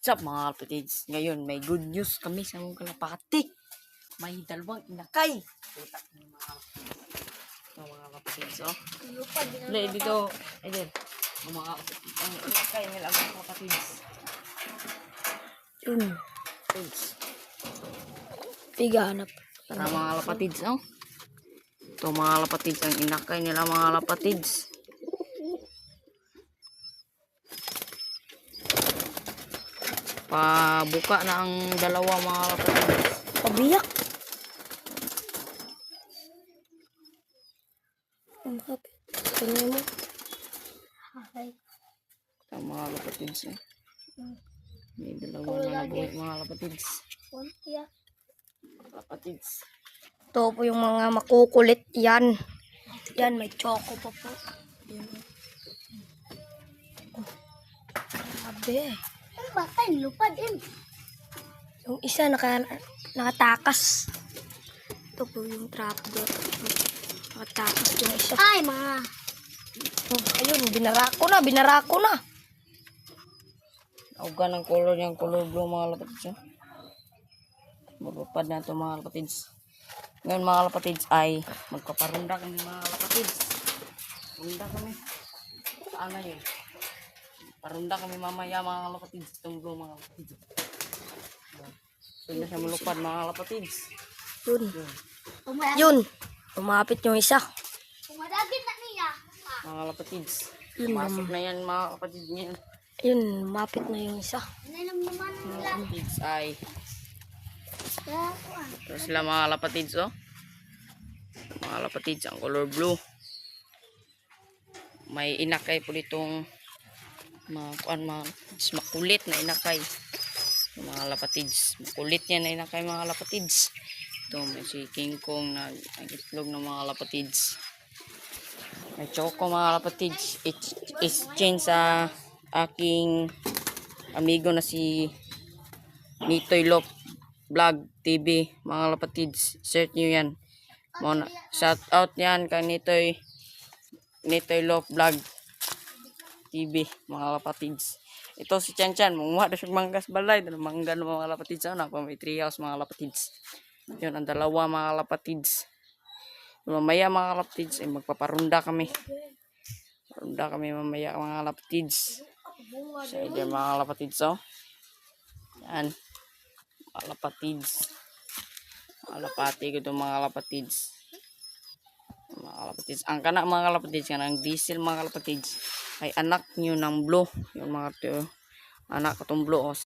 What's up mga kapatids? Ngayon may good news kami sa mga kalapati. May dalawang inakay. Kita ko mga kapatids. Oh. Dito. Ayun. Mga kapatids. Ang inakay nila mga kapatids. Yun. Piganap. Para mga kapatids. Oh. Ito mga kapatids. Ang inakay nila mga kapatids. Pabuka na ang dalawa mga kapatids. Pabiyak. Ang kapit. Tingnan mo. Ay. Ito mga kapatids. Eh. May dalawa na nabuhay mga kapatids. Kapatids. Ito po yung mga makukulit yan. Yan, may choco pa po. Yan. Sabi. Ang batay, lupad din. Yung isa nakatakas. Ito po yung trapdoor. Nakatakas yung isa. Ay, mga. Oh, ayun, binarako na. Auga ng color niyang color blue mga kapatids. Eh. Magpapad na ito mga kapatids. Ngayon mga kapatids ay magpaparunda kami mga kapatids. Runda kami. Saan na yun? Parunda kami mamaya mga kapatids. Itong blue mga kapatids. Pwede na siya malupad mga kapatids. Yun. Umadagin Yun. Umapit yung isa. na niya. Mga kapatids. Yun Masok na yan mga kapatids ngayon. Yun, umapit na yung isa. Nainom naman ang Mga nila. kapatids ay Kaya ako ito sila mga kapatids oh. Mga kapatids ang color blue. May inakay po ditong makulit na inakay. Mga lapatids. Makulit yan na inakay mga lapatids. Ito may si King Kong na itlog ng mga lapatids. May choco mga lapatids. Exchange sa aking amigo na si Nitoy Lop Vlog TV mga lapatids. Search nyo yan. Shout out yan kay Nitoy Lop Vlog TV mga lapatids. Ito si Chan Chan, munguha na siya manggas balay, mangga ng mga lapatids. Ano, may treehouse mga lapatids. Yun ang dalawa mga lapatids. Mamaya mga lapatids ay magpaparunda kami. Parunda kami mamaya mga lapatids. So yan mga lapatids oh. Yan. Mga lapatids. Mga lapati ko itong mga lapatids. Mga lapatids. Ang kanak mga lapatids, kanang diesel mga lapatids ay anak nyo ng blue. Yung mga ito, anak itong blue.